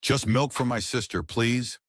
Just milk for my sister, please.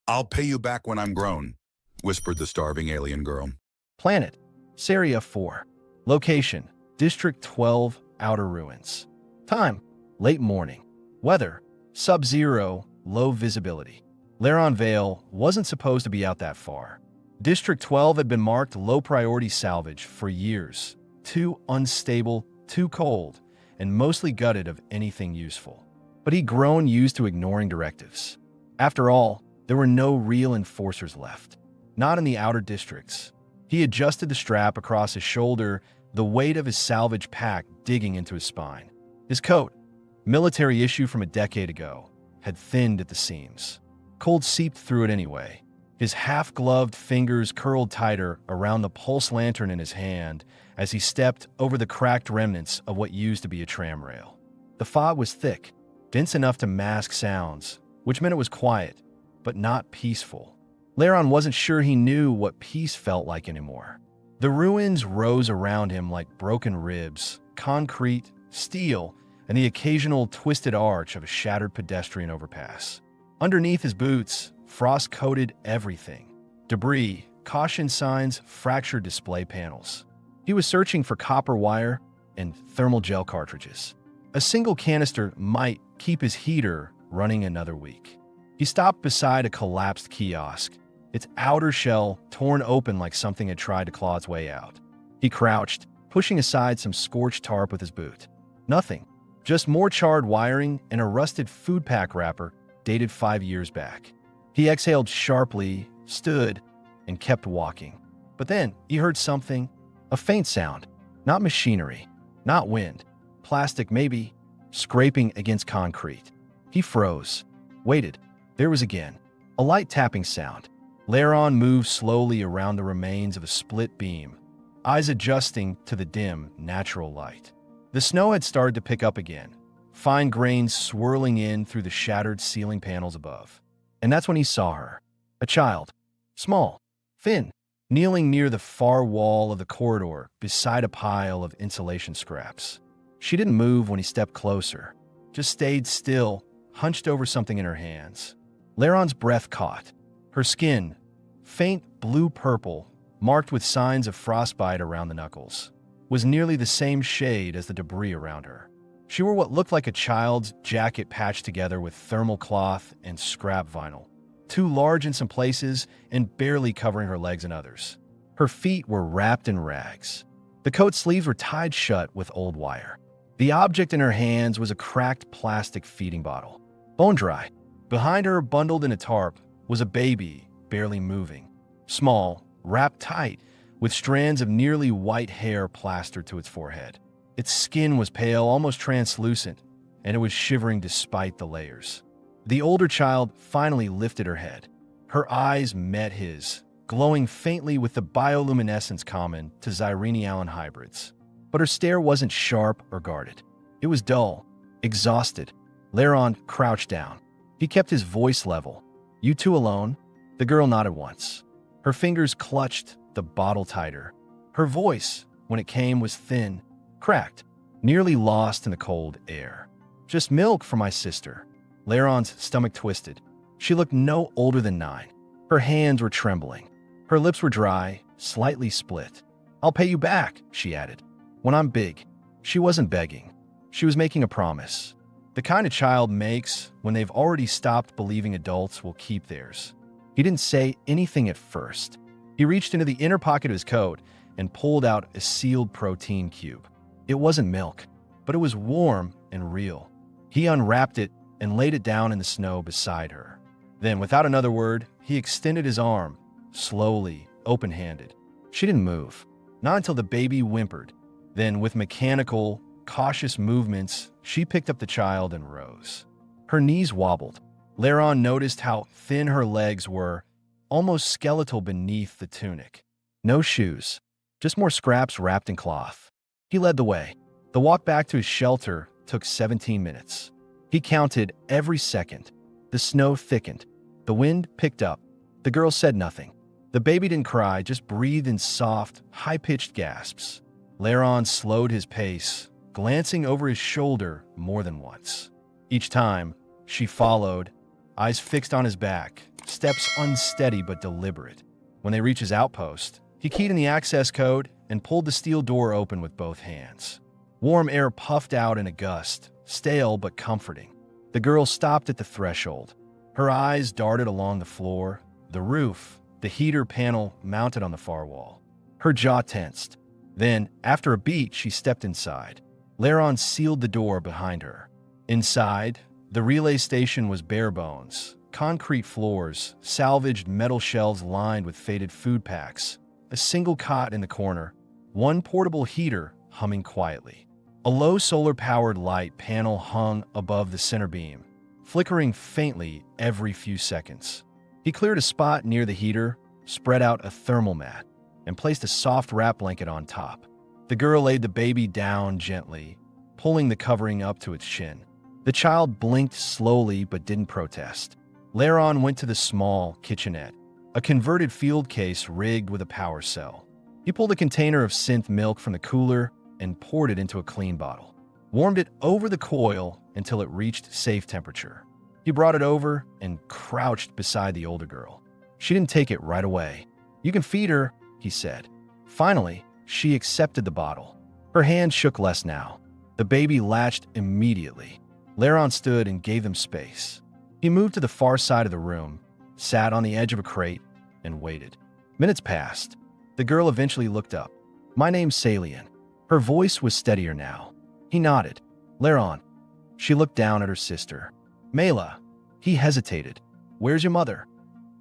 I'll pay you back when I'm grown, whispered the starving alien girl. Planet, Saria 4. Location, District 12, Outer Ruins. Time, late morning. Weather, sub-zero, low visibility. Laron Vale wasn't supposed to be out that far. District 12 had been marked low-priority salvage for years. Too unstable, too cold, and mostly gutted of anything useful. But he'd grown used to ignoring directives. After all, there were no real enforcers left. Not in the outer districts. He adjusted the strap across his shoulder, the weight of his salvage pack digging into his spine. His coat, military issue from a decade ago, had thinned at the seams. Cold seeped through it anyway. His half-gloved fingers curled tighter around the pulse lantern in his hand as he stepped over the cracked remnants of what used to be a tram rail. The fog was thick, dense enough to mask sounds, which meant it was quiet, but not peaceful. Laron wasn't sure he knew what peace felt like anymore. The ruins rose around him like broken ribs, concrete, steel, and the occasional twisted arch of a shattered pedestrian overpass. Underneath his boots, frost coated everything. Debris, caution signs, fractured display panels. He was searching for copper wire and thermal gel cartridges. A single canister might keep his heater running another week. He stopped beside a collapsed kiosk, its outer shell torn open like something had tried to claw its way out. He crouched, pushing aside some scorched tarp with his boot. Nothing. Just more charred wiring and a rusted food pack wrapper dated 5 years back. He exhaled sharply, stood, and kept walking. But then he heard something, a faint sound. Not machinery, not wind. Plastic maybe, scraping against concrete. He froze, waited. There was again, a light tapping sound. Laron moved slowly around the remains of a split beam, eyes adjusting to the dim, natural light. The snow had started to pick up again, fine grains swirling in through the shattered ceiling panels above. And that's when he saw her, a child, small, thin, kneeling near the far wall of the corridor beside a pile of insulation scraps. She didn't move when he stepped closer, just stayed still, hunched over something in her hands. Laron's breath caught. Her skin, faint blue-purple, marked with signs of frostbite around the knuckles, was nearly the same shade as the debris around her. She wore what looked like a child's jacket patched together with thermal cloth and scrap vinyl, too large in some places and barely covering her legs in others. Her feet were wrapped in rags. The coat sleeves were tied shut with old wire. The object in her hands was a cracked plastic feeding bottle, bone dry. Behind her, bundled in a tarp, was a baby, barely moving. Small, wrapped tight, with strands of nearly white hair plastered to its forehead. Its skin was pale, almost translucent, and it was shivering despite the layers. The older child finally lifted her head. Her eyes met his, glowing faintly with the bioluminescence common to Zyrene Allen hybrids. But her stare wasn't sharp or guarded. It was dull, exhausted. Laron crouched down. He kept his voice level. "You two alone?" The girl nodded once. Her fingers clutched the bottle tighter. Her voice, when it came, was thin, cracked, nearly lost in the cold air. "Just milk for my sister." Laron's stomach twisted. She looked no older than 9. Her hands were trembling. Her lips were dry, slightly split. "I'll pay you back," she added. "When I'm big." She wasn't begging. She was making a promise. The kind a child makes when they've already stopped believing adults will keep theirs. He didn't say anything at first. He reached into the inner pocket of his coat and pulled out a sealed protein cube. It wasn't milk, but it was warm and real. He unwrapped it and laid it down in the snow beside her. Then, without another word, he extended his arm, slowly, open-handed. She didn't move, not until the baby whimpered. Then, with mechanical, cautious movements, she picked up the child and rose. Her knees wobbled. Laron noticed how thin her legs were, almost skeletal beneath the tunic. No shoes, just more scraps wrapped in cloth. He led the way. The walk back to his shelter took 17 minutes. He counted every second. The snow thickened. The wind picked up. The girl said nothing. The baby didn't cry, just breathed in soft, high-pitched gasps. Laron slowed his pace, glancing over his shoulder more than once. Each time, she followed, eyes fixed on his back, steps unsteady but deliberate. When they reach his outpost, he keyed in the access code and pulled the steel door open with both hands. Warm air puffed out in a gust, stale but comforting. The girl stopped at the threshold. Her eyes darted along the floor, the roof, the heater panel mounted on the far wall. Her jaw tensed. Then, after a beat, she stepped inside. Laron sealed the door behind her. Inside, the relay station was bare bones, concrete floors, salvaged metal shelves lined with faded food packs, a single cot in the corner, one portable heater humming quietly. A low solar-powered light panel hung above the center beam, flickering faintly every few seconds. He cleared a spot near the heater, spread out a thermal mat, and placed a soft wrap blanket on top. The girl laid the baby down gently, pulling the covering up to its chin. The child blinked slowly but didn't protest. Laron went to the small kitchenette, a converted field case rigged with a power cell. He pulled a container of synth milk from the cooler and poured it into a clean bottle, warmed it over the coil until it reached safe temperature. He brought it over and crouched beside the older girl. She didn't take it right away. "You can feed her," he said. Finally, she accepted the bottle. Her hand shook less now. The baby latched immediately. Laron stood and gave them space. He moved to the far side of the room, sat on the edge of a crate, and waited. Minutes passed. The girl eventually looked up. "My name's Salien." Her voice was steadier now. He nodded. "Laron." She looked down at her sister. "Mela." He hesitated. "Where's your mother?"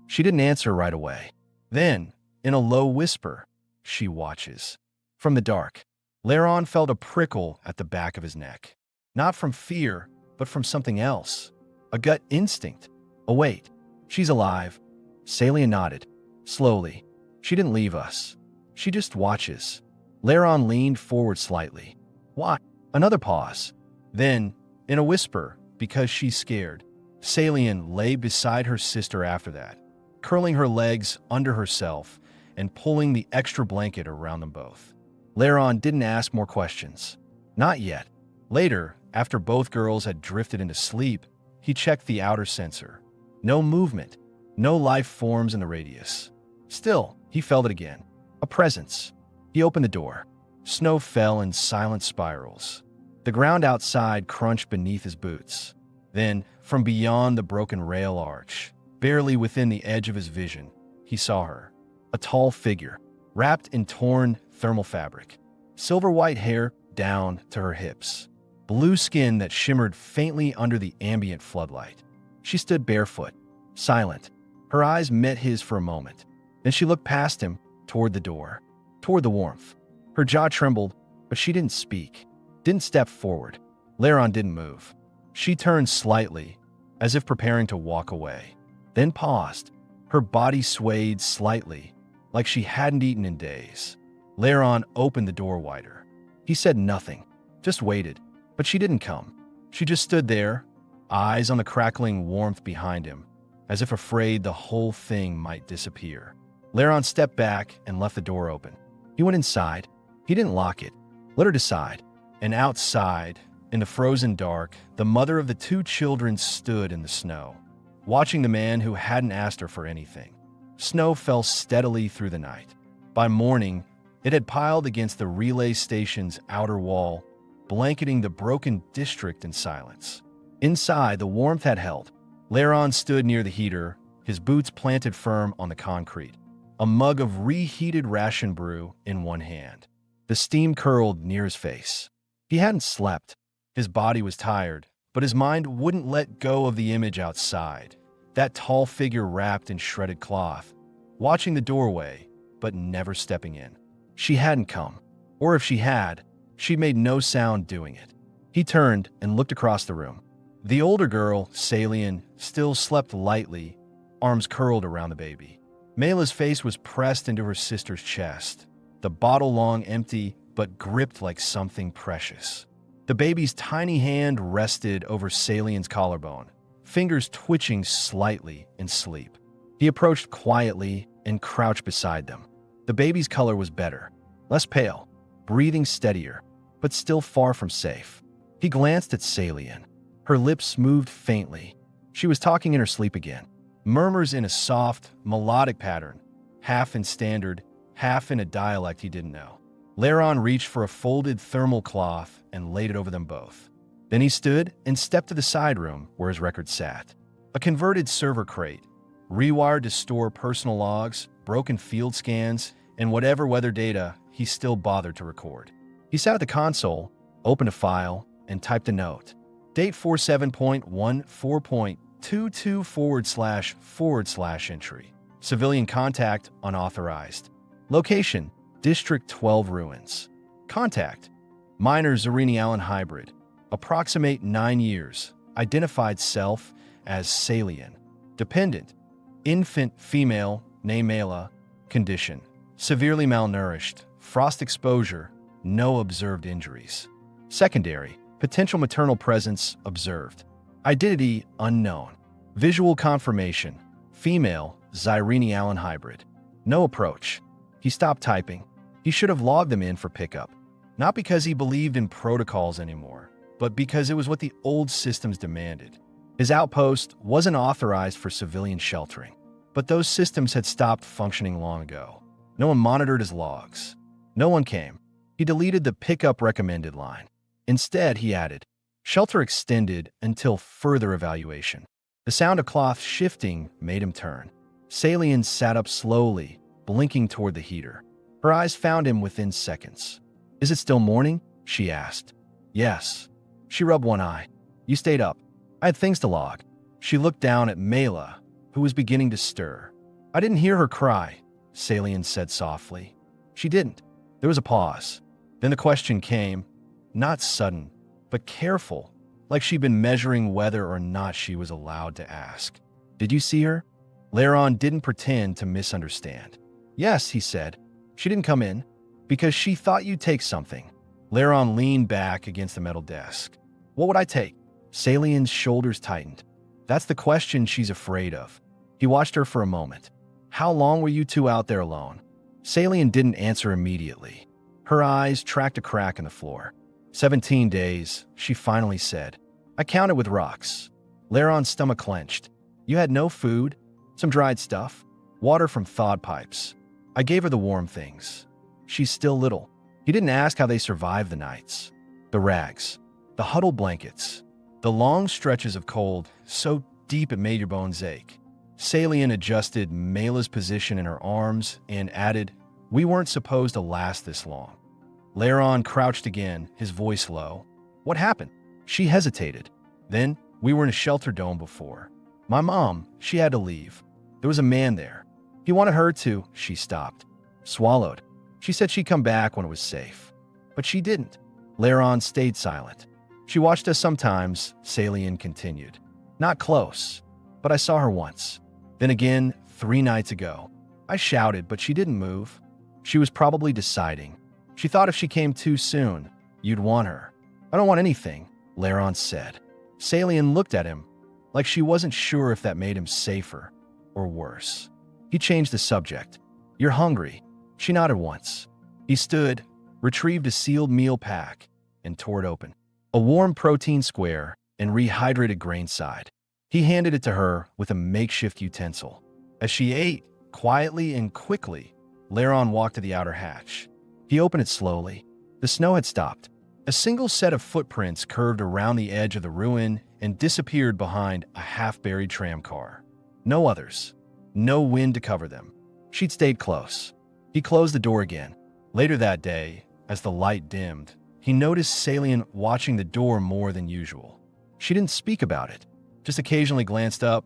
She didn't answer right away. Then, in a low whisper, "She watches." From the dark, Laron felt a prickle at the back of his neck. Not from fear, but from something else. A gut instinct. A wait. "She's alive." Salien nodded. Slowly. "She didn't leave us. She just watches." Laron leaned forward slightly. "Why?" Another pause. Then, in a whisper, because she's scared, Salien lay beside her sister after that, curling her legs under herself and pulling the extra blanket around them both. Laron didn't ask more questions. Not yet. Later, after both girls had drifted into sleep, he checked the outer sensor. No movement, no life forms in the radius. Still, he felt it again. A presence. He opened the door. Snow fell in silent spirals. The ground outside crunched beneath his boots. Then, from beyond the broken rail arch, barely within the edge of his vision, he saw her. A tall figure, wrapped in torn thermal fabric. Silver-white hair down to her hips. Blue skin that shimmered faintly under the ambient floodlight. She stood barefoot, silent. Her eyes met his for a moment. Then she looked past him, toward the door, toward the warmth. Her jaw trembled, but she didn't speak, didn't step forward. Laron didn't move. She turned slightly, as if preparing to walk away, then paused. Her body swayed slightly, like she hadn't eaten in days. Laron opened the door wider. He said nothing, just waited, but she didn't come. She just stood there, eyes on the crackling warmth behind him, as if afraid the whole thing might disappear. Laron stepped back and left the door open. He went inside. He didn't lock it, let her decide. And outside, in the frozen dark, the mother of the two children stood in the snow, watching the man who hadn't asked her for anything. Snow fell steadily through the night. By morning, it had piled against the relay station's outer wall, blanketing the broken district in silence. Inside, the warmth had held. Laron stood near the heater, his boots planted firm on the concrete, a mug of reheated ration brew in one hand. The steam curled near his face. He hadn't slept. His body was tired, but his mind wouldn't let go of the image outside. That tall figure wrapped in shredded cloth, watching the doorway, but never stepping in. She hadn't come. Or if she had, she made no sound doing it. He turned and looked across the room. The older girl, Salien, still slept lightly, arms curled around the baby. Mela's face was pressed into her sister's chest, the bottle long empty but gripped like something precious. The baby's tiny hand rested over Salien's collarbone, fingers twitching slightly in sleep. He approached quietly and crouched beside them. The baby's color was better, less pale, breathing steadier, but still far from safe. He glanced at Salien. Her lips moved faintly, She was talking in her sleep again. Murmurs in a soft, melodic pattern, half in standard, half in a dialect he didn't know. Laron reached for a folded thermal cloth and laid it over them both. Then he stood and stepped to the side room where his record sat. A converted server crate, rewired to store personal logs, broken field scans, and whatever weather data he still bothered to record. He sat at the console, opened a file, and typed a note. Date 47.14.22 / entry. Civilian contact unauthorized. Location, District 12 ruins. Contact, minor Zarini Allen hybrid. Approximate 9 years. Identified self as Salian. Dependent, infant female, name Mela. Condition, severely malnourished. Frost exposure, no observed injuries. Secondary, potential maternal presence observed. Identity unknown. Visual confirmation, female, Zarini Allen hybrid. No approach. He stopped typing. He should have logged them in for pickup. Not because he believed in protocols anymore, but because it was what the old systems demanded. His outpost wasn't authorized for civilian sheltering, but those systems had stopped functioning long ago. No one monitored his logs. No one came. He deleted the pickup recommended line. Instead, he added, shelter extended until further evaluation. The sound of cloth shifting made him turn. Salian sat up slowly, blinking toward the heater. Her eyes found him within seconds. Is it still morning? She asked. Yes. She rubbed one eye. You stayed up. I had things to log. She looked down at Mela, who was beginning to stir. I didn't hear her cry, Salian said softly. She didn't. There was a pause. Then the question came, not sudden, but careful, like she'd been measuring whether or not she was allowed to ask. Did you see her? Laron didn't pretend to misunderstand. Yes, he said. She didn't come in because she thought you'd take something. Laron leaned back against the metal desk. What would I take? Salian's shoulders tightened. That's the question she's afraid of. He watched her for a moment. How long were you two out there alone? Salian didn't answer immediately. Her eyes tracked a crack in the floor. 17 days, she finally said. I counted with rocks. Laron's stomach clenched. You had no food? Some dried stuff? Water from thawed pipes. I gave her the warm things. She's still little. He didn't ask how they survived the nights. The rags. The huddled blankets. The long stretches of cold, so deep it made your bones ache. Salian adjusted Mela's position in her arms and added, we weren't supposed to last this long. Laron crouched again, his voice low. What happened? She hesitated. Then, we were in a shelter dome before. My mom, she had to leave. There was a man there. He wanted her to, she stopped. Swallowed. She said she'd come back when it was safe. But she didn't. Laron stayed silent. She watched us sometimes, Salian continued. Not close, but I saw her once. Then again, 3 nights ago. I shouted, but she didn't move. She was probably deciding. She thought if she came too soon, you'd want her. I don't want anything, Laron said. Salian looked at him, like she wasn't sure if that made him safer or worse. He changed the subject. You're hungry. She nodded once. He stood, retrieved a sealed meal pack, and tore it open. A warm protein square and rehydrated grain side. He handed it to her with a makeshift utensil. As she ate, quietly and quickly, Laron walked to the outer hatch. He opened it slowly. The snow had stopped. A single set of footprints curved around the edge of the ruin and disappeared behind a half-buried tram car. No others. No wind to cover them. She'd stayed close. He closed the door again. Later that day, as the light dimmed, he noticed Salian watching the door more than usual. She didn't speak about it, just occasionally glanced up,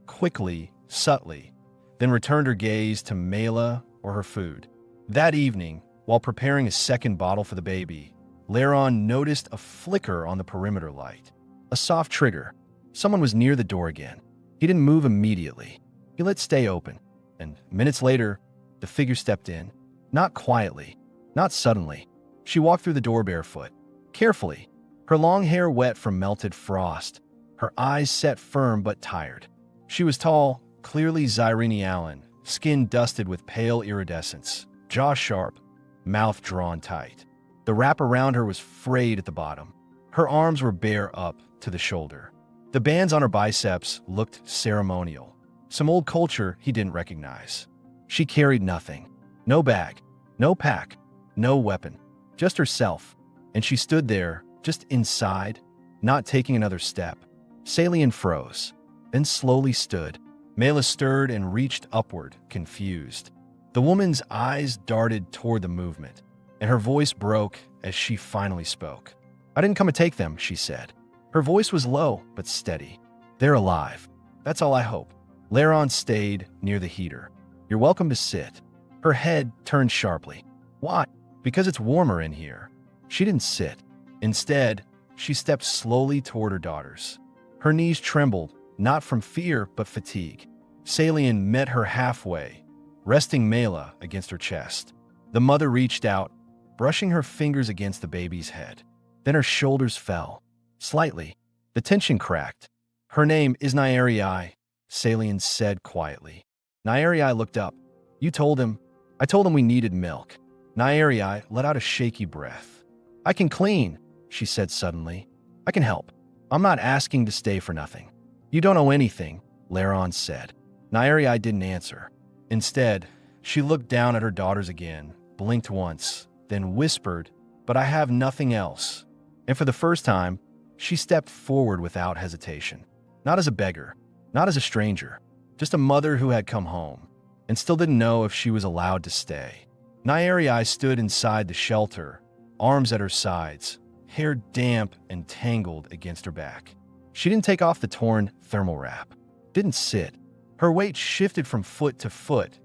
quickly, subtly, then returned her gaze to Mela or her food. That evening, while preparing a second bottle for the baby, Laron noticed a flicker on the perimeter light. A soft trigger. Someone was near the door again. He didn't move immediately. He let it stay open, and minutes later, the figure stepped in. Not quietly, not suddenly. She walked through the door barefoot, carefully, her long hair wet from melted frost, her eyes set firm but tired. She was tall, clearly Zarini Allen, skin dusted with pale iridescence, jaw sharp, mouth drawn tight. The wrap around her was frayed at the bottom. Her arms were bare up to the shoulder. The bands on her biceps looked ceremonial, some old culture he didn't recognize. She carried nothing. No bag, no pack, no weapon, just herself. And she stood there, just inside, not taking another step. Salian froze, then slowly stood. Mela stirred and reached upward, confused. The woman's eyes darted toward the movement, and her voice broke as she finally spoke. "I didn't come to take them," she said. Her voice was low but steady. "They're alive. That's all I hope." Laron stayed near the heater. "You're welcome to sit." Her head turned sharply. "Why?" "Because it's warmer in here." She didn't sit. Instead, she stepped slowly toward her daughters. Her knees trembled, not from fear but fatigue. Salian met her halfway, resting Mela against her chest. The mother reached out, brushing her fingers against the baby's head. Then her shoulders fell. Slightly. The tension cracked. "Her name is Nyeri," Salian said quietly. Nyeri looked up. "You told him?" "I told him we needed milk." Nyeri let out a shaky breath. "I can clean," she said suddenly. "I can help. I'm not asking to stay for nothing." "You don't owe anything," Laron said. Nyeri didn't answer. Instead, she looked down at her daughters again, blinked once, then whispered, "But I have nothing else." And for the first time, she stepped forward without hesitation. Not as a beggar, not as a stranger, just a mother who had come home and still didn't know if she was allowed to stay. Nyeri stood inside the shelter, arms at her sides, hair damp and tangled against her back. She didn't take off the torn thermal wrap, didn't sit. Her weight shifted from foot to foot,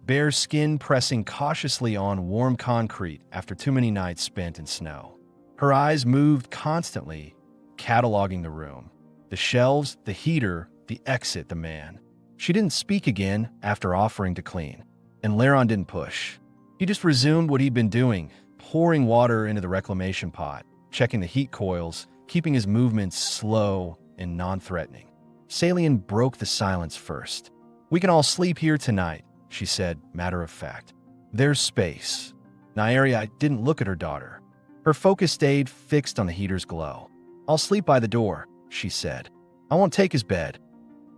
bare skin pressing cautiously on warm concrete after too many nights spent in snow. Her eyes moved constantly, cataloging the room. The shelves, the heater, the exit, the man. She didn't speak again after offering to clean, and Laron didn't push. He just resumed what he'd been doing, pouring water into the reclamation pot, checking the heat coils, keeping his movements slow and non-threatening. Salian broke the silence first. "We can all sleep here tonight," she said, matter of fact. "There's space." Nyeri didn't look at her daughter. Her focus stayed fixed on the heater's glow. "I'll sleep by the door," she said. "I won't take his bed."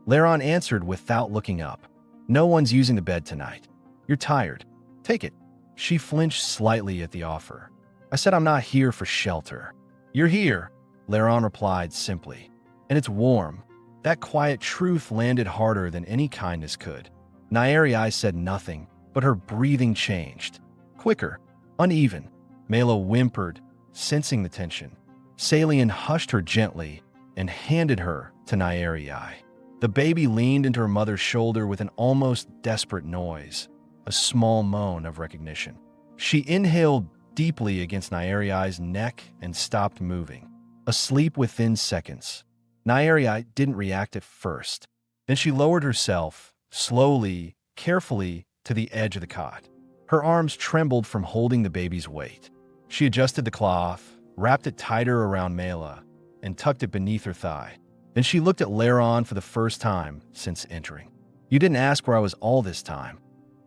Laron answered without looking up. "No one's using the bed tonight. You're tired. Take it." She flinched slightly at the offer. "I said I'm not here for shelter." "You're here," Laron replied simply. "And it's warm." That quiet truth landed harder than any kindness could. Nyeri said nothing, but her breathing changed. Quicker, uneven. Mela whimpered, sensing the tension. Salian hushed her gently and handed her to Nyeri. The baby leaned into her mother's shoulder with an almost desperate noise, a small moan of recognition. She inhaled deeply against Nyeri's neck and stopped moving, asleep within seconds. Nyeri didn't react at first. Then she lowered herself, slowly, carefully, to the edge of the cot. Her arms trembled from holding the baby's weight. She adjusted the cloth, wrapped it tighter around Mela, and tucked it beneath her thigh. Then she looked at Laron for the first time since entering. "You didn't ask where I was all this time.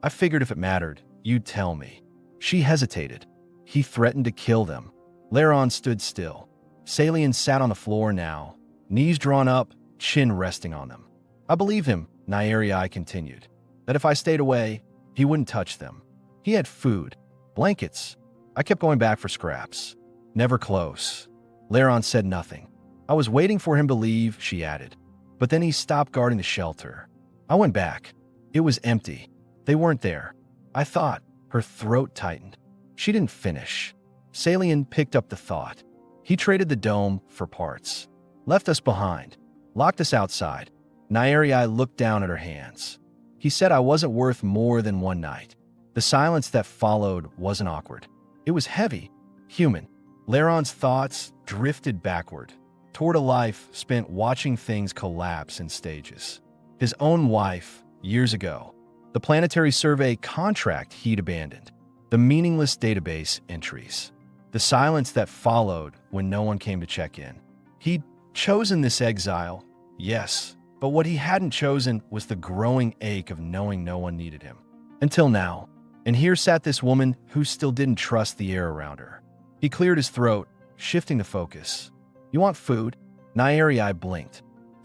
I figured if it mattered, you'd tell me." She hesitated. He threatened to kill them. Laron stood still. Salian sat on the floor now, knees drawn up, chin resting on them. "I believe him," Nyeri continued, "that if I stayed away, he wouldn't touch them. He had food, blankets. I kept going back for scraps. Never close." Laron said nothing. "I was waiting for him to leave," she added. "But then he stopped guarding the shelter. I went back. It was empty. They weren't there. I thought." Her throat tightened. She didn't finish. Salian picked up the thought. "He traded the dome for parts. Left us behind. Locked us outside." Nyeri looked down at her hands. "He said I wasn't worth more than one night." The silence that followed wasn't awkward. It was heavy, human. Laron's thoughts drifted backward, toward a life spent watching things collapse in stages. His own wife, years ago. The planetary survey contract he'd abandoned. The meaningless database entries. The silence that followed when no one came to check in. He'd chosen this exile, yes, but what he hadn't chosen was the growing ache of knowing no one needed him. Until now. And here sat this woman who still didn't trust the air around her. He cleared his throat, shifting the focus. "You want food?" Nyeri blinked.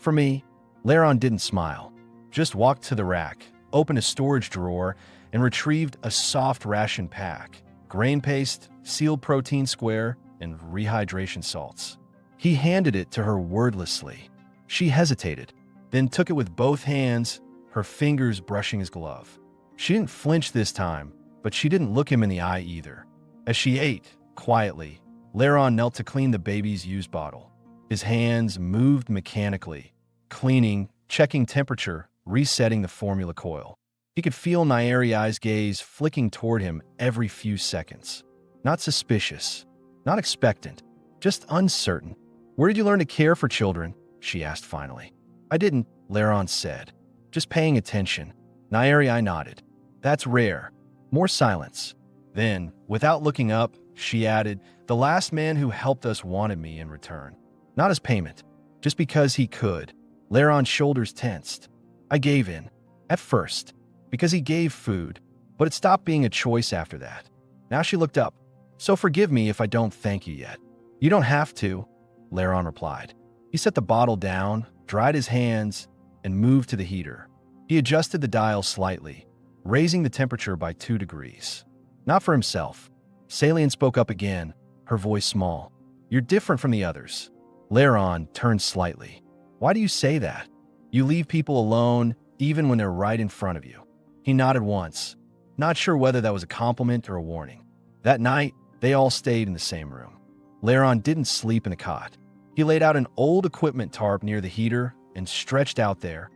For me, Laron didn't smile, just walked to the rack, opened a storage drawer, and retrieved a soft ration pack, grain paste, sealed protein square, and rehydration salts. He handed it to her wordlessly. She hesitated, then took it with both hands, her fingers brushing his glove. She didn't flinch this time, but she didn't look him in the eye either. As she ate, quietly, Laron knelt to clean the baby's used bottle. His hands moved mechanically, cleaning, checking temperature, resetting the formula coil. He could feel Nyariai's gaze flicking toward him every few seconds. Not suspicious, not expectant, just uncertain. "Where did you learn to care for children?" she asked finally. "I didn't," Laron said. "Just paying attention." Nyariai nodded. "That's rare." More silence. Then, without looking up, she added, "The last man who helped us wanted me in return. Not as payment, just because he could." Laron's shoulders tensed. "I gave in. At first. Because he gave food. But it stopped being a choice after that." Now she looked up. "So forgive me if I don't thank you yet." "You don't have to," Laron replied. He set the bottle down, dried his hands, and moved to the heater. He adjusted the dial slightly, raising the temperature by 2 degrees. Not for himself. Salient spoke up again, her voice small. "You're different from the others." Laron turned slightly. "Why do you say that? You leave people alone even when they're right in front of you." He nodded once, not sure whether that was a compliment or a warning. That night, they all stayed in the same room. Laron didn't sleep in the cot. He laid out an old equipment tarp near the heater and stretched out there,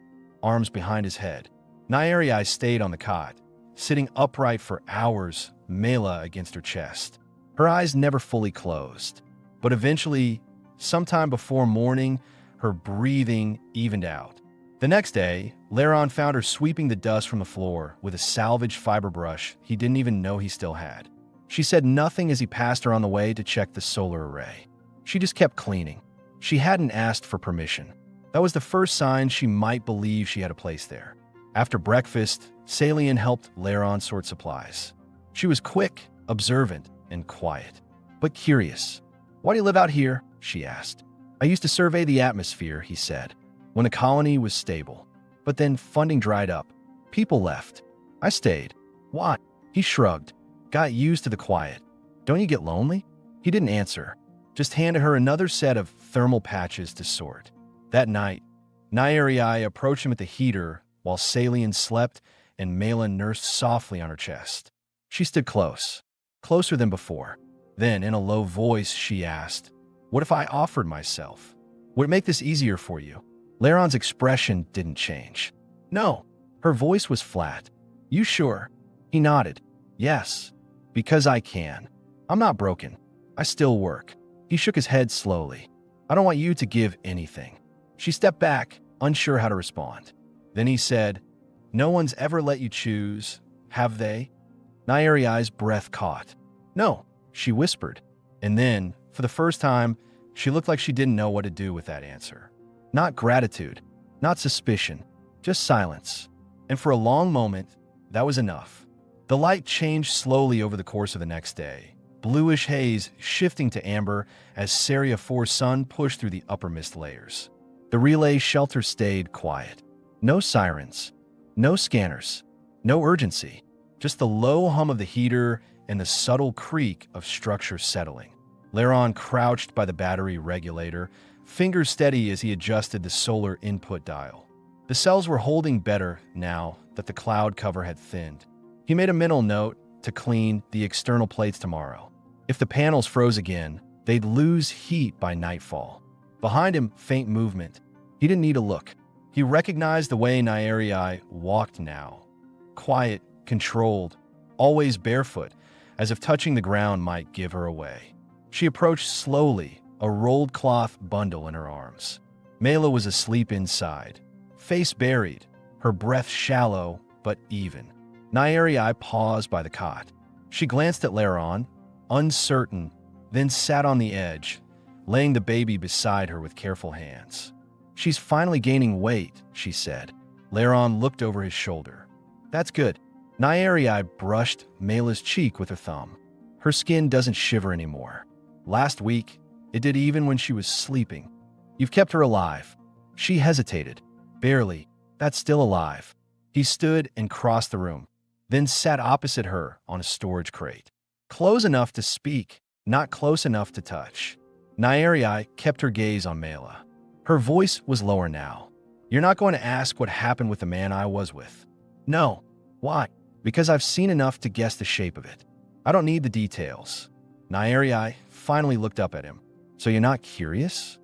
arms behind his head. Nyariai stayed on the cot, sitting upright for hours, Mela against her chest. Her eyes never fully closed, but eventually, sometime before morning, her breathing evened out. The next day, Laron found her sweeping the dust from the floor with a salvaged fiber brush he didn't even know he still had. She said nothing as he passed her on the way to check the solar array. She just kept cleaning. She hadn't asked for permission. That was the first sign she might believe she had a place there. After breakfast, Salient helped Laron sort supplies. She was quick, observant, and quiet, but curious. "Why do you live out here?" she asked. "I used to survey the atmosphere," he said, "when the colony was stable. But then funding dried up. People left. I stayed." "Why?" He shrugged. "Got used to the quiet." "Don't you get lonely?" He didn't answer, just handed her another set of thermal patches to sort. That night, Nyariai approached him at the heater while Salient slept and Malin nursed softly on her chest. She stood close, closer than before. Then, in a low voice, she asked, "What if I offered myself? Would it make this easier for you?" Laron's expression didn't change. "No." Her voice was flat. "You sure?" He nodded. "Yes, because I can. I'm not broken. I still work." He shook his head slowly. "I don't want you to give anything." She stepped back, unsure how to respond. Then he said, "No one's ever let you choose, have they?" Nyariai's breath caught. "No," she whispered. And then, for the first time, she looked like she didn't know what to do with that answer. Not gratitude, not suspicion, just silence. And for a long moment, that was enough. The light changed slowly over the course of the next day, bluish haze shifting to amber as Seria 4's sun pushed through the upper mist layers. The relay shelter stayed quiet. No sirens, no scanners, no urgency, just the low hum of the heater and the subtle creak of structure settling. Laron crouched by the battery regulator, fingers steady as he adjusted the solar input dial. The cells were holding better now that the cloud cover had thinned. He made a mental note to clean the external plates tomorrow. If the panels froze again, they'd lose heat by nightfall. Behind him, faint movement. He didn't need to look. He recognized the way Nyariai walked now. Quiet, controlled, always barefoot, as if touching the ground might give her away. She approached slowly, a rolled cloth bundle in her arms. Mela was asleep inside, face buried, her breath shallow but even. Nyariai paused by the cot. She glanced at Laron, uncertain, then sat on the edge, laying the baby beside her with careful hands. "She's finally gaining weight," she said. Laron looked over his shoulder. "That's good." Nyariai brushed Mela's cheek with her thumb. "Her skin doesn't shiver anymore. Last week, it did even when she was sleeping. You've kept her alive." She hesitated. Barely. That's still alive. He stood and crossed the room, then sat opposite her on a storage crate. Close enough to speak, not close enough to touch. Nyeri kept her gaze on Mela. Her voice was lower now. You're not going to ask what happened with the man I was with? No. Why? Because I've seen enough to guess the shape of it. I don't need the details. Nyeri finally looked up at him. So you're not curious?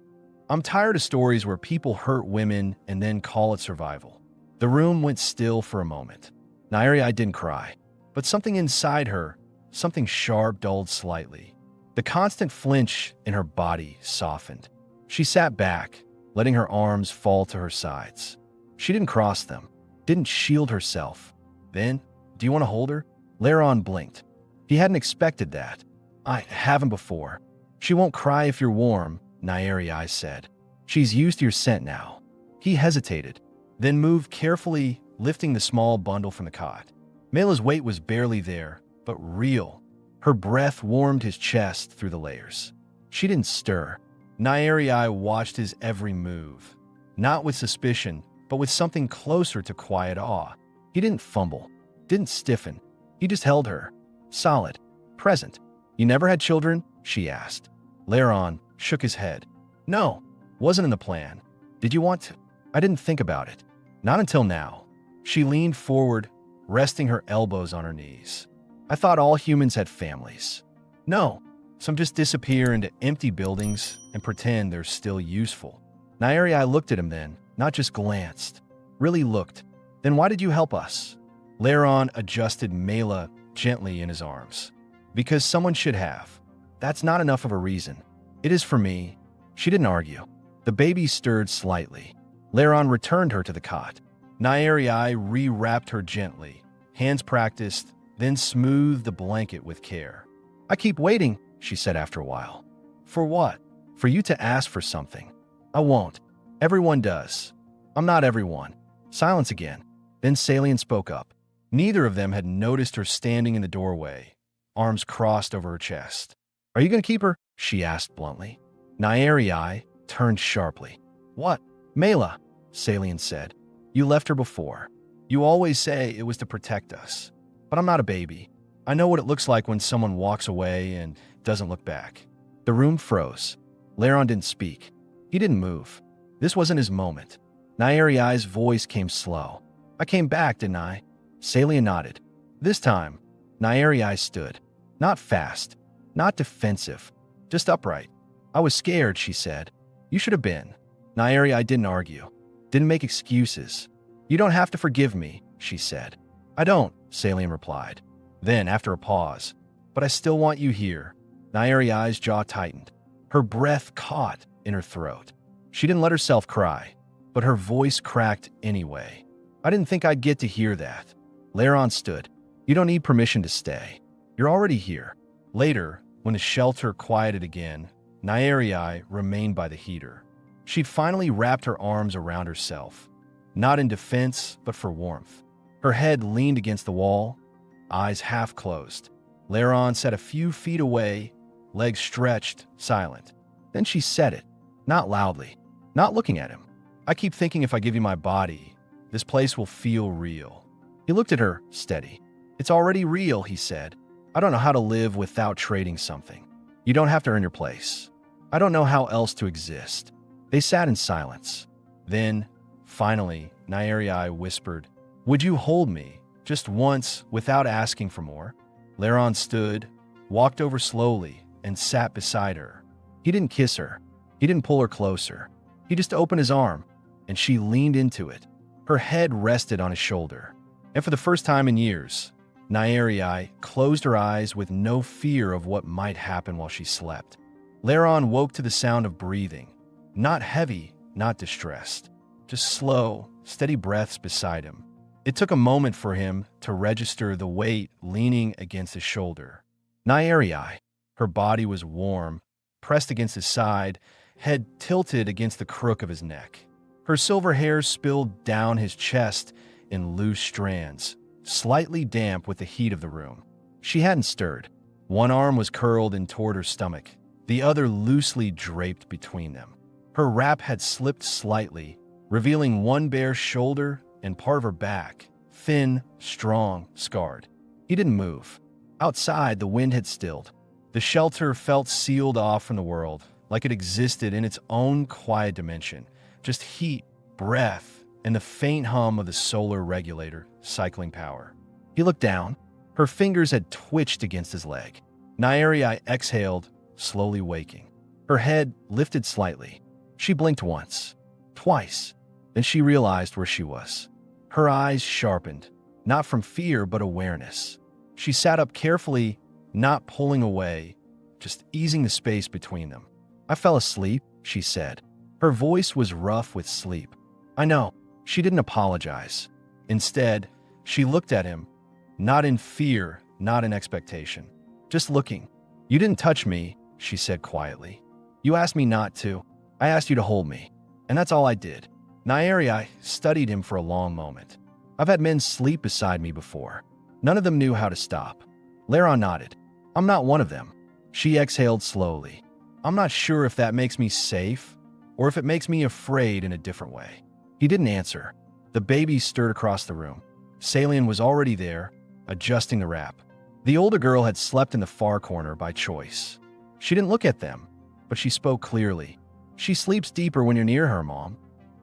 I'm tired of stories where people hurt women and then call it survival. The room went still for a moment. Nyeri didn't cry, but something inside her, something sharp, dulled slightly. The constant flinch in her body softened. She sat back, letting her arms fall to her sides. She didn't cross them, didn't shield herself. Then, do you want to hold her? Laron blinked. He hadn't expected that. I haven't before. She won't cry if you're warm, Nyeri said. She's used to your scent now. He hesitated, then moved carefully, lifting the small bundle from the cot. Mela's weight was barely there, but real. Her breath warmed his chest through the layers. She didn't stir. Nyeri watched his every move, not with suspicion, but with something closer to quiet awe. He didn't fumble, didn't stiffen. He just held her, solid, present. You never had children? She asked. Laron shook his head. No, wasn't in the plan. Did you want to? I didn't think about it. Not until now. She leaned forward, resting her elbows on her knees. I thought all humans had families. No, some just disappear into empty buildings and pretend they're still useful. Nyeri looked at him then, not just glanced. Really looked. Then why did you help us? Laron adjusted Mela gently in his arms. Because someone should have. That's not enough of a reason. It is for me. She didn't argue. The baby stirred slightly. Laron returned her to the cot. Nyeri re-wrapped her gently. Hands practiced, then smoothed the blanket with care. I keep waiting, she said after a while. For what? For you to ask for something. I won't. Everyone does. I'm not everyone. Silence again. Then Salient spoke up. Neither of them had noticed her standing in the doorway, arms crossed over her chest. Are you going to keep her? She asked bluntly. Nyeri turned sharply. What? Mela, Salient said. You left her before. You always say it was to protect us. But I'm not a baby. I know what it looks like when someone walks away and doesn't look back. The room froze. Laron didn't speak. He didn't move. This wasn't his moment. Nyeri's voice came slow. I came back, didn't I? Salient nodded. This time, Nyeri stood. Not fast. Not defensive. Just upright. I was scared, she said. You should have been. Nyeri didn't argue. Didn't make excuses. You don't have to forgive me, she said. I don't, Salient replied. Then, after a pause, but I still want you here. Nyeri's jaw tightened. Her breath caught in her throat. She didn't let herself cry, but her voice cracked anyway. I didn't think I'd get to hear that. Laron stood. You don't need permission to stay. You're already here. Later, when the shelter quieted again, Nyeri remained by the heater. She'd finally wrapped her arms around herself, not in defense, but for warmth. Her head leaned against the wall, eyes half closed. Laron sat a few feet away, legs stretched, silent. Then she said it, not loudly, not looking at him. I keep thinking if I give you my body, this place will feel real. He looked at her, steady. It's already real, he said. I don't know how to live without trading something. You don't have to earn your place. I don't know how else to exist. They sat in silence. Then, finally, Nyeri whispered, Would you hold me, just once, without asking for more? Laron stood, walked over slowly, and sat beside her. He didn't kiss her. He didn't pull her closer. He just opened his arm, and she leaned into it. Her head rested on his shoulder. And for the first time in years, Nyeri closed her eyes with no fear of what might happen while she slept. Laron woke to the sound of breathing. Not heavy, not distressed. Just slow, steady breaths beside him. It took a moment for him to register the weight leaning against his shoulder. Nyeri, her body was warm, pressed against his side, head tilted against the crook of his neck. Her silver hair spilled down his chest in loose strands, slightly damp with the heat of the room. She hadn't stirred. One arm was curled in toward her stomach, the other loosely draped between them. Her wrap had slipped slightly, revealing one bare shoulder and part of her back, thin, strong, scarred. He didn't move. Outside, the wind had stilled. The shelter felt sealed off from the world, like it existed in its own quiet dimension. Just heat, breath, and the faint hum of the solar regulator cycling power. He looked down. Her fingers had twitched against his leg. Nairi exhaled, slowly waking. Her head lifted slightly. She blinked once, twice. Then she realized where she was. Her eyes sharpened, not from fear but awareness. She sat up carefully, not pulling away, just easing the space between them. "I fell asleep," she said. Her voice was rough with sleep. "I know." She didn't apologize. Instead, she looked at him, not in fear, not in expectation, just looking. "You didn't touch me," she said quietly. "You asked me not to. I asked you to hold me. And that's all I did." Nairi studied him for a long moment. "I've had men sleep beside me before. None of them knew how to stop." Laron nodded. "I'm not one of them." She exhaled slowly. "I'm not sure if that makes me safe or if it makes me afraid in a different way." He didn't answer. The baby stirred across the room. Salian was already there, adjusting the wrap. The older girl had slept in the far corner by choice. She didn't look at them, but she spoke clearly. "She sleeps deeper when you're near her, Mom."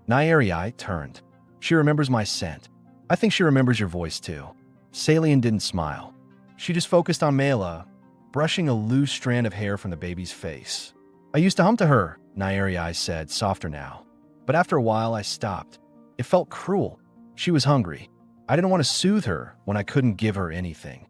Nairi turned. "She remembers my scent. I think she remembers your voice too." Salian didn't smile. She just focused on Mela, brushing a loose strand of hair from the baby's face. "I used to hum to her," Nairi said, softer now. "But after a while I stopped. It felt cruel. She was hungry. I didn't want to soothe her when I couldn't give her anything."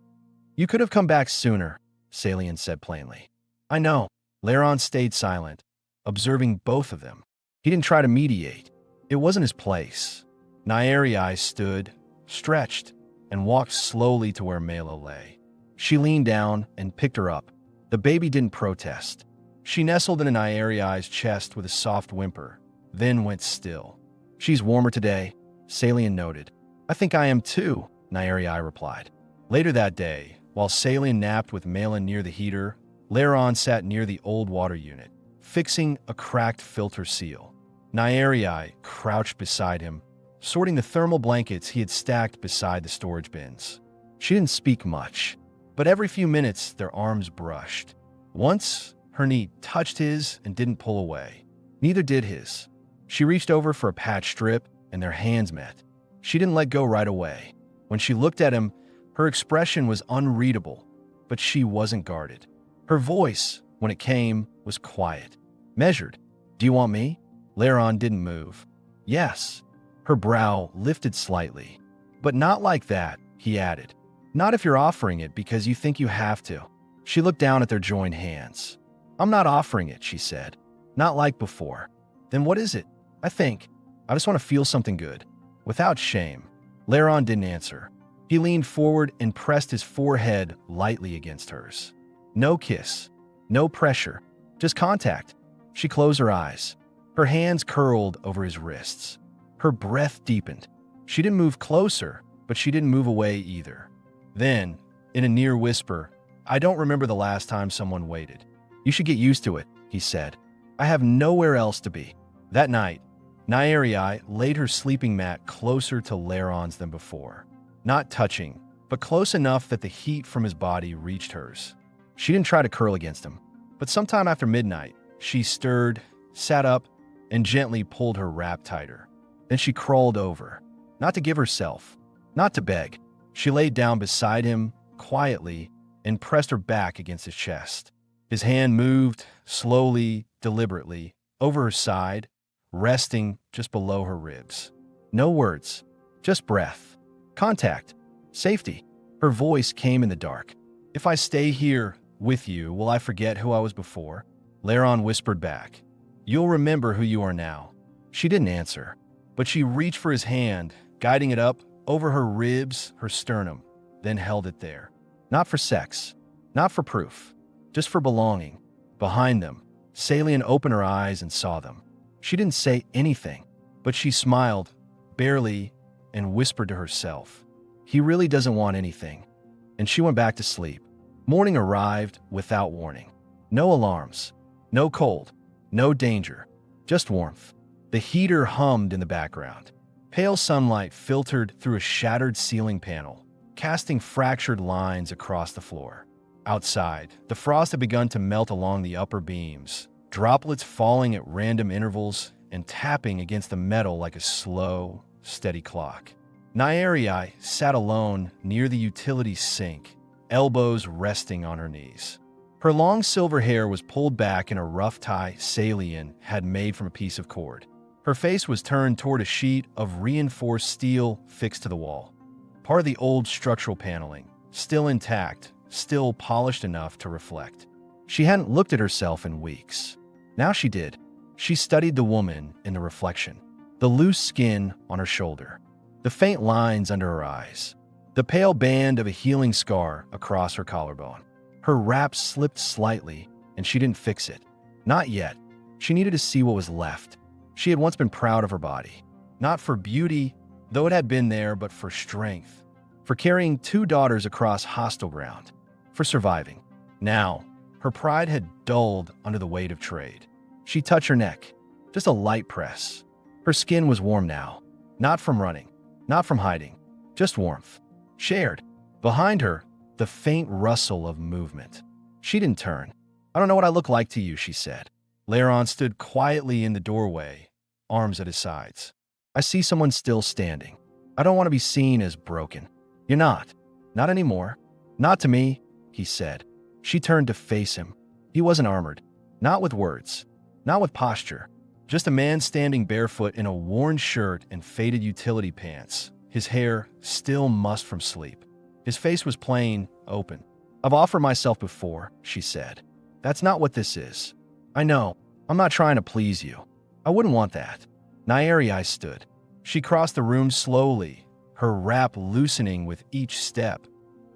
"You could have come back sooner," Salian said plainly. "I know." Laron stayed silent, observing both of them. He didn't try to mediate. It wasn't his place. Nairi stood, stretched, and walked slowly to where Mela lay. She leaned down and picked her up. The baby didn't protest. She nestled in Nairi's chest with a soft whimper, then went still. "She's warmer today," Salian noted. "I think I am too," Nairi replied. Later that day, while Salian napped with Mela near the heater, Laron sat near the old water unit, fixing a cracked filter seal. Nairi crouched beside him, sorting the thermal blankets he had stacked beside the storage bins. She didn't speak much, but every few minutes their arms brushed. Once, her knee touched his and didn't pull away. Neither did his. She reached over for a patch strip, and their hands met. She didn't let go right away. When she looked at him, her expression was unreadable, but she wasn't guarded. Her voice, when it came, was quiet, measured. "Do you want me?" Laron didn't move. "Yes." Her brow lifted slightly. "But not like that," he added. "Not if you're offering it because you think you have to." She looked down at their joined hands. "I'm not offering it," she said. "Not like before." "Then what is it?" I just want to feel something good, without shame." Laron didn't answer. He leaned forward and pressed his forehead lightly against hers. No kiss, no pressure, just contact. She closed her eyes. Her hands curled over his wrists. Her breath deepened. She didn't move closer, but she didn't move away either. Then, in a near whisper, "I don't remember the last time someone waited." "You should get used to it," he said. "I have nowhere else to be." That night, Nairi laid her sleeping mat closer to Laron's than before. Not touching, but close enough that the heat from his body reached hers. She didn't try to curl against him, but sometime after midnight, she stirred, sat up, and gently pulled her wrap tighter. Then she crawled over, not to give herself, not to beg. She laid down beside him, quietly, and pressed her back against his chest. His hand moved, slowly, deliberately, over her side, resting just below her ribs. No words, just breath, contact, safety. Her voice came in the dark. "If I stay here with you, will I forget who I was before?" Laron whispered back. "You'll remember who you are now." She didn't answer, but she reached for his hand, guiding it up over her ribs, her sternum, then held it there. Not for sex, not for proof, just for belonging. Behind them, Salian opened her eyes and saw them. She didn't say anything, but she smiled, barely, and whispered to herself, "He really doesn't want anything." And she went back to sleep. Morning arrived without warning. No alarms, no cold, no danger, just warmth. The heater hummed in the background. Pale sunlight filtered through a shattered ceiling panel, casting fractured lines across the floor. Outside, the frost had begun to melt along the upper beams, droplets falling at random intervals and tapping against the metal like a slow, steady clock. Nyeri sat alone near the utility sink, elbows resting on her knees. Her long silver hair was pulled back in a rough tie Salian had made from a piece of cord. Her face was turned toward a sheet of reinforced steel fixed to the wall. Part of the old structural paneling, still intact, still polished enough to reflect. She hadn't looked at herself in weeks. Now she did. She studied the woman in the reflection. The loose skin on her shoulder. The faint lines under her eyes. The pale band of a healing scar across her collarbone. Her wrap slipped slightly, and she didn't fix it. Not yet. She needed to see what was left. She had once been proud of her body. Not for beauty, though it had been there, but for strength. For carrying 2 daughters across hostile ground. For surviving. Now, her pride had dulled under the weight of trade. She touched her neck. Just a light press. Her skin was warm now. Not from running. Not from hiding. Just warmth. Shared. Behind her, the faint rustle of movement. She didn't turn. "I don't know what I look like to you," she said. Laron stood quietly in the doorway, arms at his sides. "I see someone still standing. I don't want to be seen as broken." "You're not. Not anymore. Not to me," he said. She turned to face him. He wasn't armored. Not with words. Not with posture. Just a man standing barefoot in a worn shirt and faded utility pants, his hair still mussed from sleep. His face was plain, open. "I've offered myself before," she said. "That's not what this is. I know. I'm not trying to please you. I wouldn't want that." Nyeri stood. She crossed the room slowly, her wrap loosening with each step.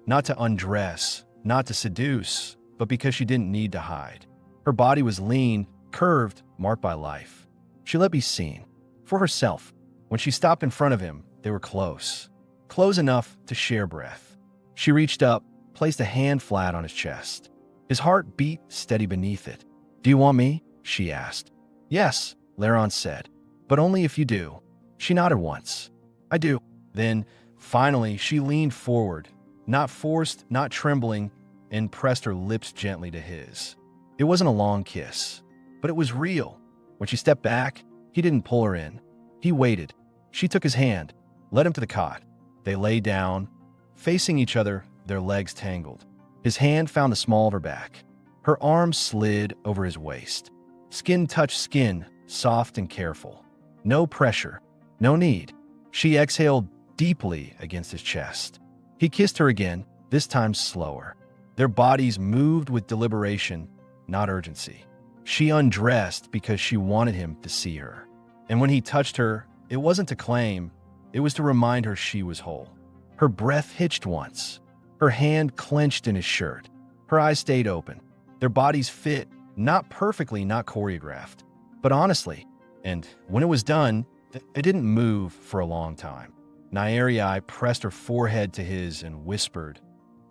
Not to undress, not to seduce, but because she didn't need to hide. Her body was lean, curved, marked by life. She let be seen. For herself. When she stopped in front of him, they were close. Close enough to share breath. She reached up, placed a hand flat on his chest. His heart beat steady beneath it. "Do you want me?" she asked. "Yes," Laron said. "But only if you do." She nodded once. "I do." Then, finally, she leaned forward, not forced, not trembling, and pressed her lips gently to his. It wasn't a long kiss, but it was real. When she stepped back, he didn't pull her in. He waited. She took his hand, led him to the cot. They lay down, facing each other, their legs tangled. His hand found the small of her back. Her arms slid over his waist. Skin touched skin, soft and careful. No pressure, no need. She exhaled deeply against his chest. He kissed her again, this time slower. Their bodies moved with deliberation, not urgency. She undressed because she wanted him to see her. And when he touched her, it wasn't to claim, it was to remind her she was whole. Her breath hitched once. Her hand clenched in his shirt. Her eyes stayed open. Their bodies fit, not perfectly, not choreographed, but honestly. And when it was done, it didn't move for a long time. Nyeri pressed her forehead to his and whispered,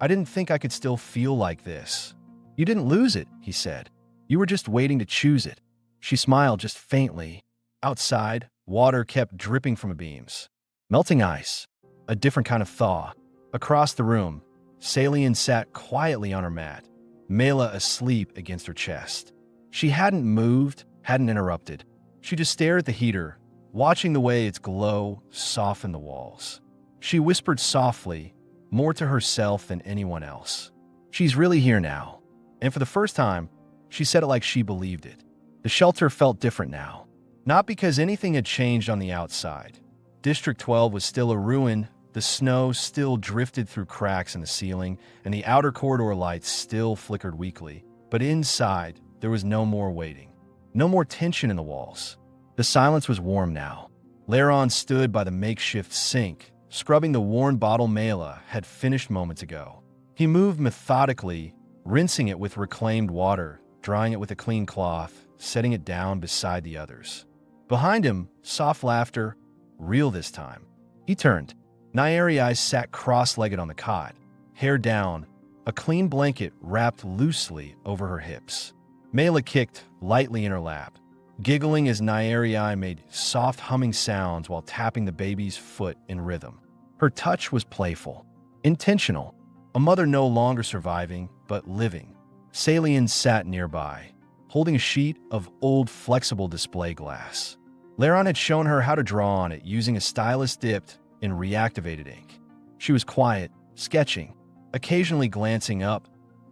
"I didn't think I could still feel like this." "You didn't lose it," he said. "You were just waiting to choose it." She smiled just faintly. Outside, water kept dripping from the beams. Melting ice. A different kind of thaw. Across the room, Salian sat quietly on her mat, Mela asleep against her chest. She hadn't moved, hadn't interrupted. She just stared at the heater, watching the way its glow softened the walls. She whispered softly, more to herself than anyone else. "She's really here now." And for the first time, she said it like she believed it. The shelter felt different now. Not because anything had changed on the outside. District 12 was still a ruin, the snow still drifted through cracks in the ceiling, and the outer corridor lights still flickered weakly. But inside, there was no more waiting. No more tension in the walls. The silence was warm now. Laron stood by the makeshift sink, scrubbing the worn bottle Mela had finished moments ago. He moved methodically, rinsing it with reclaimed water, drying it with a clean cloth, setting it down beside the others. Behind him, soft laughter, real this time. He turned. Nyeri sat cross-legged on the cot, hair down, a clean blanket wrapped loosely over her hips. Mela kicked lightly in her lap, giggling as Nyeri made soft humming sounds while tapping the baby's foot in rhythm. Her touch was playful, intentional, a mother no longer surviving, but living. Salian sat nearby, holding a sheet of old flexible display glass. Laron had shown her how to draw on it using a stylus dipped in reactivated ink. She was quiet, sketching, occasionally glancing up,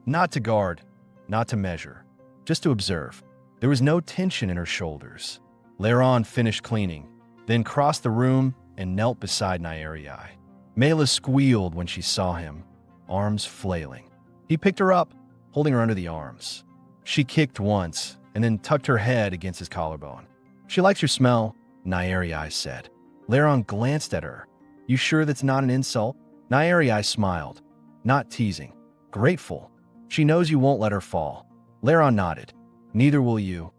not to guard, not to measure, just to observe. There was no tension in her shoulders. Laron finished cleaning, then crossed the room and knelt beside Nyeri. Mela squealed when she saw him, arms flailing. He picked her up, holding her under the arms. She kicked once and then tucked her head against his collarbone. "She likes your smell," Nyeri said. Laron glanced at her. "You sure that's not an insult?" Nyeri smiled, not teasing, grateful. "She knows you won't let her fall." Laron nodded. "Neither will you."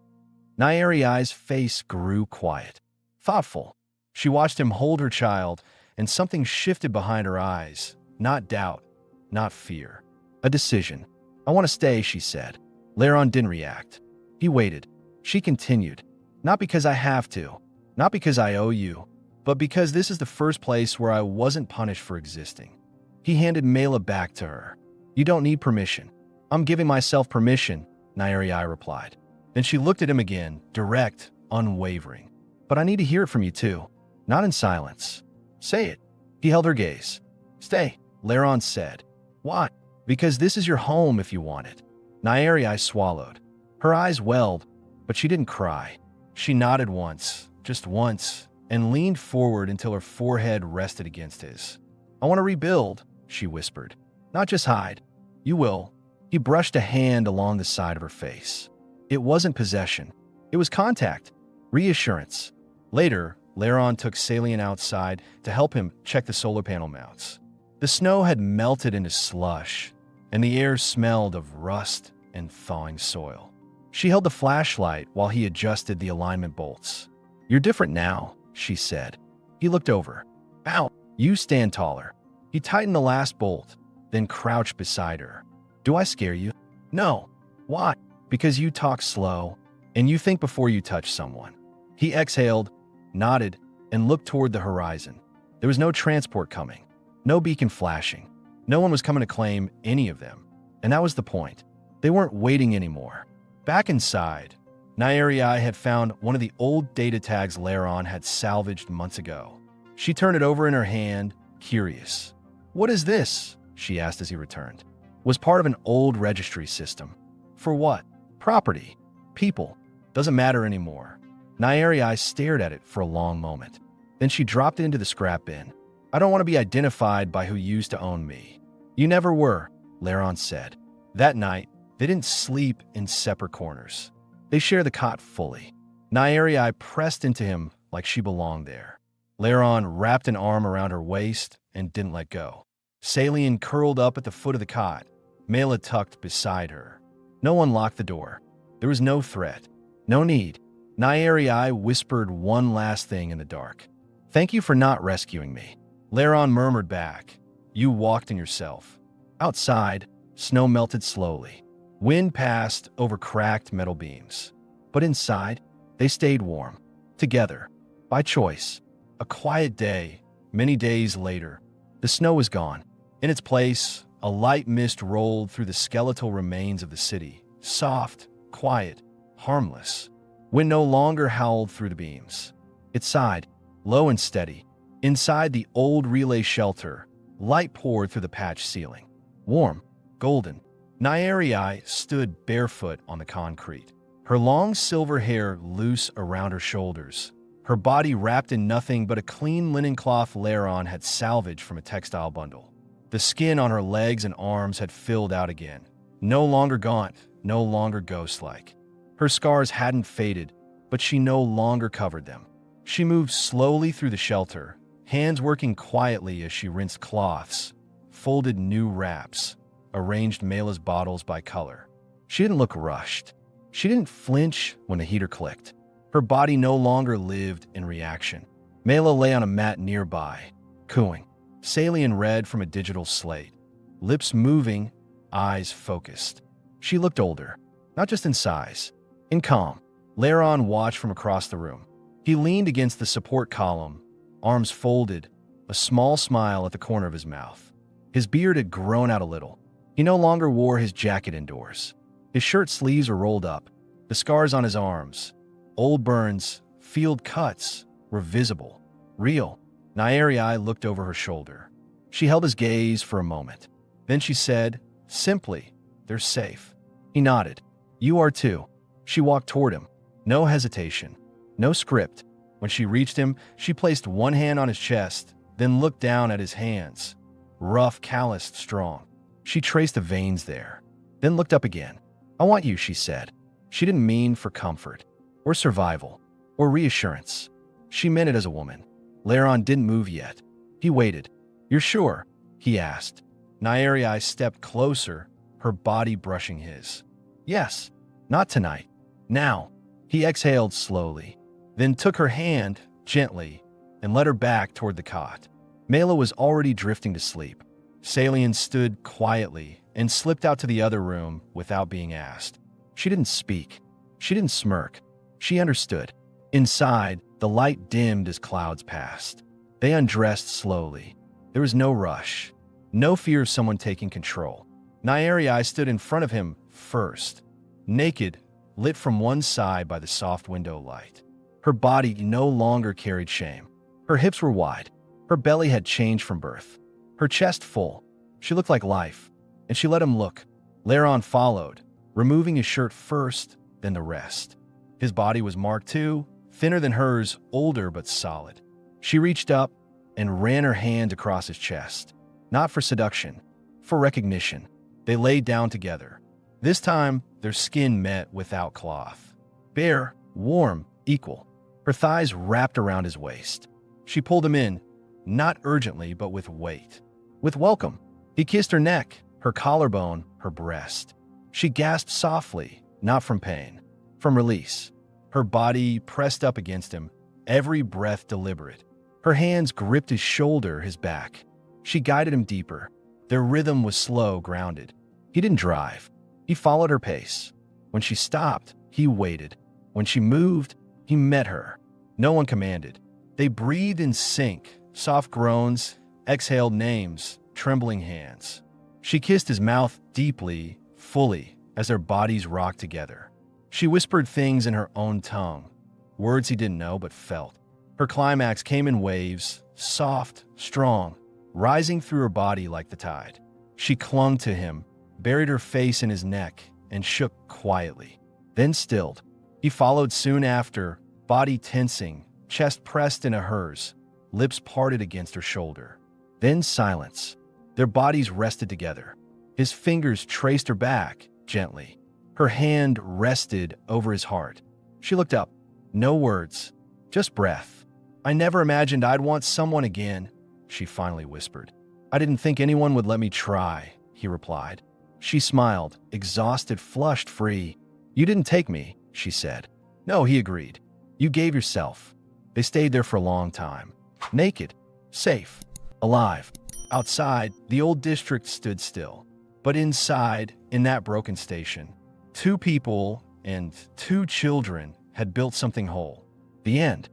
Nyeri's face grew quiet, thoughtful. She watched him hold her child, and something shifted behind her eyes. Not doubt, not fear. A decision. "I want to stay," she said. Laron didn't react. He waited. She continued. "Not because I have to, not because I owe you, but because this is the first place where I wasn't punished for existing." He handed Mela back to her. "You don't need permission." "I'm giving myself permission," Nyeri replied. Then she looked at him again, direct, unwavering. "But I need to hear it from you too, not in silence. Say it." He held her gaze. "Stay," Laron said. "Why?" "Because this is your home if you want it." Nyeri swallowed. Her eyes welled, but she didn't cry. She nodded once, just once, and leaned forward until her forehead rested against his. "I want to rebuild," she whispered. "Not just hide." "You will." He brushed a hand along the side of her face. It wasn't possession. It was contact, reassurance. Later, Laron took Salian outside to help him check the solar panel mounts. The snow had melted into slush, and the air smelled of rust and thawing soil. She held the flashlight while he adjusted the alignment bolts. "You're different now," she said. He looked over. "Ow, you stand taller." He tightened the last bolt, then crouched beside her. "Do I scare you?" "No." "Why?" "Because you talk slow, and you think before you touch someone." He exhaled, nodded, and looked toward the horizon. There was no transport coming, no beacon flashing. No one was coming to claim any of them. And that was the point. They weren't waiting anymore. Back inside, Nyeri had found one of the old data tags Laron had salvaged months ago. She turned it over in her hand, curious. "What is this?" she asked as he returned. "Was part of an old registry system." "For what?" "Property. People. Doesn't matter anymore." Nyeri stared at it for a long moment. Then she dropped it into the scrap bin. "I don't want to be identified by who used to own me." "You never were," Laron said. That night, they didn't sleep in separate corners. They shared the cot fully. Nyeri pressed into him like she belonged there. Laron wrapped an arm around her waist and didn't let go. Salian curled up at the foot of the cot, Mela tucked beside her. No one locked the door. There was no threat, no need. Nyeri whispered one last thing in the dark. "Thank you for not rescuing me." Laron murmured back. "You walked in yourself." Outside, snow melted slowly. Wind passed over cracked metal beams. But inside, they stayed warm, together, by choice. A quiet day, many days later, the snow was gone. In its place, a light mist rolled through the skeletal remains of the city, soft, quiet, harmless. Wind no longer howled through the beams. It sighed, low and steady. Inside the old relay shelter, light poured through the patched ceiling. Warm, golden. Nyeri stood barefoot on the concrete, her long silver hair loose around her shoulders, her body wrapped in nothing but a clean linen cloth Laron had salvaged from a textile bundle. The skin on her legs and arms had filled out again, no longer gaunt, no longer ghost-like. Her scars hadn't faded, but she no longer covered them. She moved slowly through the shelter, hands working quietly as she rinsed cloths, folded new wraps, arranged Mela's bottles by color. She didn't look rushed. She didn't flinch when the heater clicked. Her body no longer lived in reaction. Mela lay on a mat nearby, cooing. Salian read from a digital slate, lips moving, eyes focused. She looked older, not just in size, in calm. Laron watched from across the room. He leaned against the support column, arms folded, a small smile at the corner of his mouth. His beard had grown out a little. He no longer wore his jacket indoors. His shirt sleeves were rolled up. The scars on his arms, old burns, field cuts, were visible, real. Nairi looked over her shoulder. She held his gaze for a moment. Then she said, simply, "They're safe." He nodded. "You are too." She walked toward him. No hesitation, no script. When she reached him, she placed one hand on his chest, then looked down at his hands. Rough, calloused, strong. She traced the veins there, then looked up again. "I want you," she said. She didn't mean for comfort, or survival, or reassurance. She meant it as a woman. Laron didn't move yet. He waited. "You're sure?" he asked. Nairi stepped closer, her body brushing his. "Yes, not tonight. Now." He exhaled slowly, then took her hand gently and led her back toward the cot. Mela was already drifting to sleep. Salian stood quietly and slipped out to the other room without being asked. She didn't speak. She didn't smirk. She understood. Inside, the light dimmed as clouds passed. They undressed slowly. There was no rush, no fear of someone taking control. Nairi stood in front of him first, naked, lit from one side by the soft window light. Her body no longer carried shame. Her hips were wide. Her belly had changed from birth. Her chest full. She looked like life, and she let him look. Laron followed, removing his shirt first, then the rest. His body was marked too, thinner than hers, older but solid. She reached up and ran her hand across his chest. Not for seduction, for recognition. They laid down together. This time, their skin met without cloth. Bare, warm, equal. Her thighs wrapped around his waist. She pulled him in, not urgently, but with weight. With welcome. He kissed her neck, her collarbone, her breast. She gasped softly, not from pain, from release. Her body pressed up against him, every breath deliberate. Her hands gripped his shoulder, his back. She guided him deeper. Their rhythm was slow, grounded. He didn't drive. He followed her pace. When she stopped, he waited. When she moved, he met her. No one commanded. They breathed in sync, soft groans, exhaled names, trembling hands. She kissed his mouth deeply, fully, as their bodies rocked together. She whispered things in her own tongue, words he didn't know but felt. Her climax came in waves, soft, strong, rising through her body like the tide. She clung to him, buried her face in his neck, and shook quietly, then stilled. He followed soon after, body tensing, chest pressed into hers, lips parted against her shoulder. Then silence. Their bodies rested together. His fingers traced her back, gently. Her hand rested over his heart. She looked up. No words, just breath. "I never imagined I'd want someone again," she finally whispered. "I didn't think anyone would let me try," he replied. She smiled, exhausted, flushed free. "You didn't take me," she said. "No," he agreed. "You gave yourself." They stayed there for a long time. Naked, safe, alive. Outside, the old district stood still. But inside, in that broken station, 2 people and 2 children had built something whole. The end.